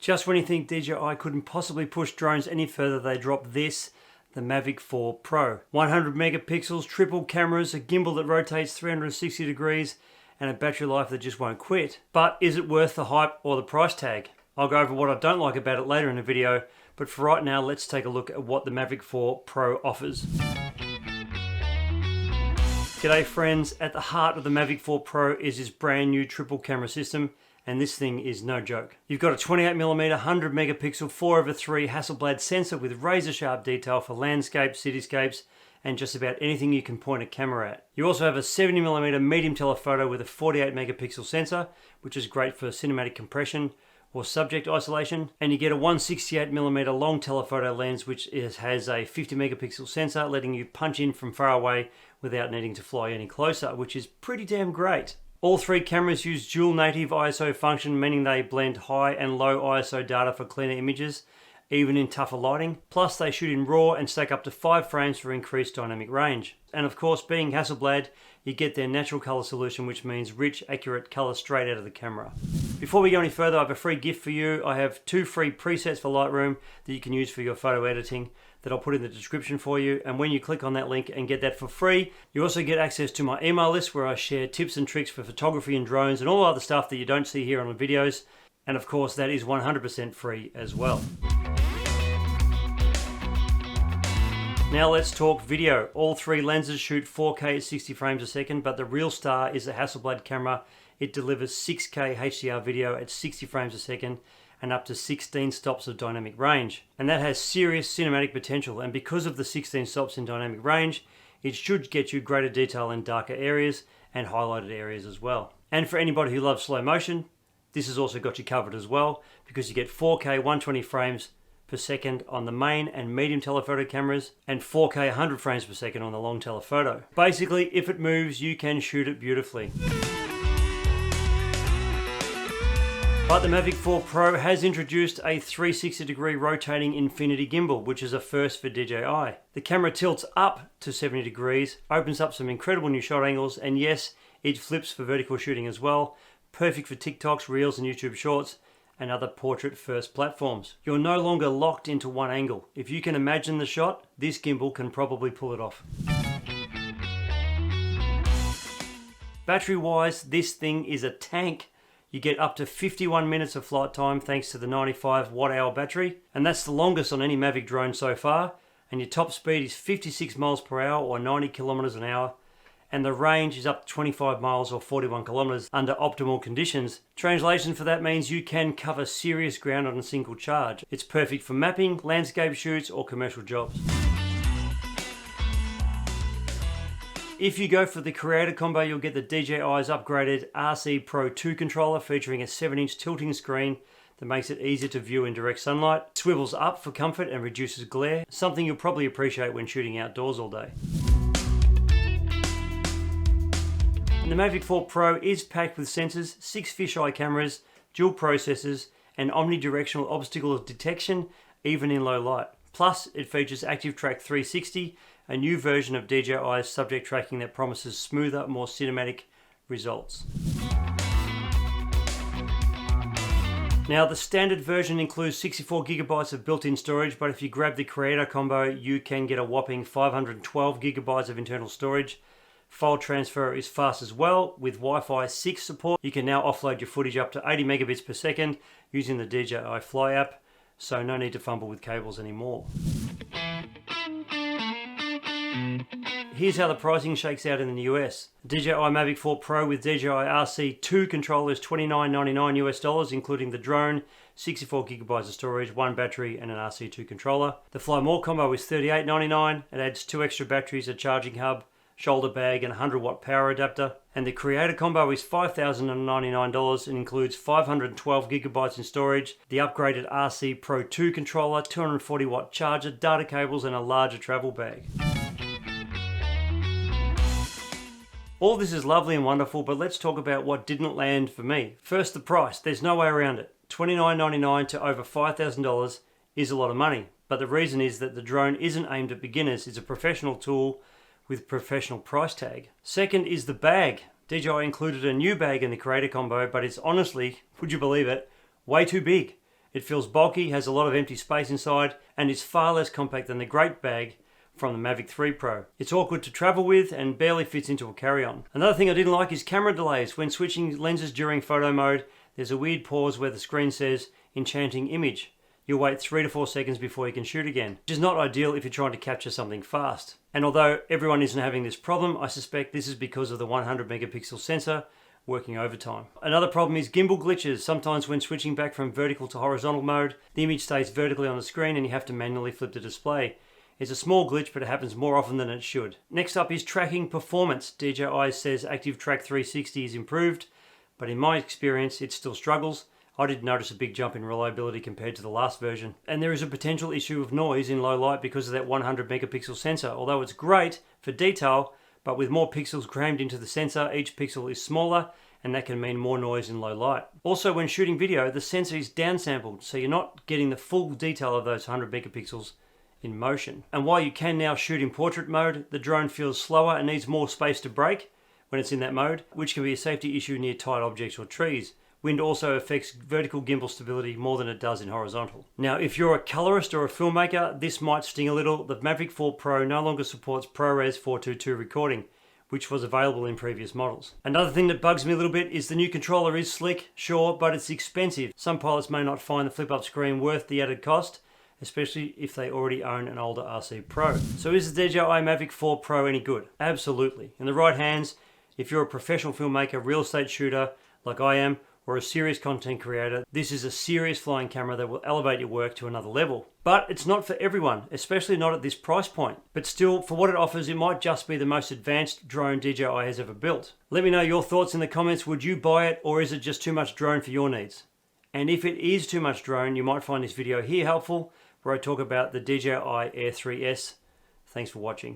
Just when you think DJI couldn't possibly push drones any further, they drop this, the Mavic 4 Pro. 100 megapixels, triple cameras, a gimbal that rotates 360 degrees, and a battery life that just won't quit. But is it worth the hype or the price tag? I'll go over what I don't like about it later in the video, but for right now, let's take a look at what the Mavic 4 Pro offers. G'day friends, at the heart of the Mavic 4 Pro is this brand new triple camera system, and this thing is no joke. You've got a 28mm 100 megapixel 4/3 Hasselblad sensor with razor sharp detail for landscapes, cityscapes, and just about anything you can point a camera at. You also have a 70mm medium telephoto with a 48 megapixel sensor, which is great for cinematic compression or subject isolation, and you get a 168mm long telephoto lens which has a 50 megapixel sensor, letting you punch in from far away without needing to fly any closer, which is pretty damn great. All three cameras use dual native ISO function, meaning they blend high and low ISO data for cleaner images, even in tougher lighting. Plus they shoot in RAW and stack up to 5 frames for increased dynamic range. And of course, being Hasselblad, you get their natural color solution, which means rich, accurate color straight out of the camera. Before we go any further, I have a free gift for you. I have 2 free presets for Lightroom that you can use for your photo editing that I'll put in the description for you. And when you click on that link and get that for free, you also get access to my email list where I share tips and tricks for photography and drones and all other stuff that you don't see here on the videos. And of course, that is 100% free as well. Now let's talk video. All 3 lenses shoot 4K at 60 frames a second, but the real star is the Hasselblad camera. It delivers 6K HDR video at 60 frames a second and up to 16 stops of dynamic range. And that has serious cinematic potential, and because of the 16 stops in dynamic range, it should get you greater detail in darker areas and highlighted areas as well. And for anybody who loves slow motion, this has also got you covered as well, because you get 4K 120 frames per second on the main and medium telephoto cameras and 4K 100 frames per second on the long telephoto. Basically, if it moves, you can shoot it beautifully. But the Mavic 4 Pro has introduced a 360-degree rotating infinity gimbal, which is a first for DJI. The camera tilts up to 70 degrees, opens up some incredible new shot angles, and yes, it flips for vertical shooting as well. Perfect for TikToks, Reels, and YouTube Shorts, and other portrait-first platforms. You're no longer locked into one angle. If you can imagine the shot, this gimbal can probably pull it off. Battery-wise, this thing is a tank. You get up to 51 minutes of flight time thanks to the 95 watt-hour battery, and that's the longest on any Mavic drone so far, and your top speed is 56 miles per hour or 90 kilometers an hour, and the range is up to 25 miles or 41 kilometers under optimal conditions. Translation for that means you can cover serious ground on a single charge. It's perfect for mapping, landscape shoots, or commercial jobs. If you go for the creator combo, you'll get the DJI's upgraded RC Pro 2 controller featuring a 7-inch tilting screen that makes it easier to view in direct sunlight. It swivels up for comfort and reduces glare, something you'll probably appreciate when shooting outdoors all day. And the Mavic 4 Pro is packed with sensors, 6 fisheye cameras, dual processors, and omnidirectional obstacle detection, even in low light. Plus, it features Active Track 360, a new version of DJI's subject tracking that promises smoother, more cinematic results. Now, the standard version includes 64 gigabytes of built-in storage, but if you grab the creator combo, you can get a whopping 512 gigabytes of internal storage. File transfer is fast as well. With Wi-Fi 6 support, you can now offload your footage up to 80 megabits per second using the DJI Fly app, so no need to fumble with cables anymore. Here's how the pricing shakes out in the US. DJI Mavic 4 Pro with DJI RC2 controller is $29.99 US, including the drone, 64 gigabytes of storage, 1 battery, and an RC2 controller. The Fly More combo is $38.99. It adds 2 extra batteries, a charging hub, shoulder bag, and a 100-watt power adapter. And the Creator combo is $5,099 and includes 512 gigabytes in storage, the upgraded RC Pro 2 controller, 240-watt charger, data cables, and a larger travel bag. All this is lovely and wonderful, but let's talk about what didn't land for me. First, the price. There's no way around it. $29.99 to over $5,000 is a lot of money, but the reason is that the drone isn't aimed at beginners. It's a professional tool with professional price tag. Second is the bag. DJI included a new bag in the Creator combo, but it's honestly, would you believe it, way too big. It feels bulky, has a lot of empty space inside, and is far less compact than the great bag from the Mavic 3 Pro. It's awkward to travel with and barely fits into a carry-on. Another thing I didn't like is camera delays. When switching lenses during photo mode, there's a weird pause where the screen says enchanting image. You'll wait 3 to 4 seconds before you can shoot again, which is not ideal if you're trying to capture something fast. And although everyone isn't having this problem, I suspect this is because of the 100 megapixel sensor working overtime. Another problem is gimbal glitches. Sometimes when switching back from vertical to horizontal mode, the image stays vertically on the screen and you have to manually flip the display. It's a small glitch, but it happens more often than it should. Next up is tracking performance. DJI says Active Track 360 is improved, but in my experience, it still struggles. I did notice a big jump in reliability compared to the last version. And there is a potential issue of noise in low light because of that 100 megapixel sensor. Although it's great for detail, but with more pixels crammed into the sensor, each pixel is smaller, and that can mean more noise in low light. Also, when shooting video, the sensor is downsampled, so you're not getting the full detail of those 100 megapixels in motion. And while you can now shoot in portrait mode, the drone feels slower and needs more space to brake when it's in that mode, which can be a safety issue near tight objects or trees. Wind also affects vertical gimbal stability more than it does in horizontal. Now, if you're a colorist or a filmmaker, this might sting a little. The Mavic 4 Pro no longer supports ProRes 422 recording, which was available in previous models. Another thing that bugs me a little bit is the new controller is slick, sure, but it's expensive. Some pilots may not find the flip-up screen worth the added cost, especially if they already own an older RC Pro. So is the DJI Mavic 4 Pro any good? Absolutely. In the right hands, if you're a professional filmmaker, real estate shooter like I am, or a serious content creator, this is a serious flying camera that will elevate your work to another level. But it's not for everyone, especially not at this price point. But still, for what it offers, it might just be the most advanced drone DJI has ever built. Let me know your thoughts in the comments. Would you buy it, or is it just too much drone for your needs? And if it is too much drone, you might find this video here helpful, where I talk about the DJI Air 3S. Thanks for watching.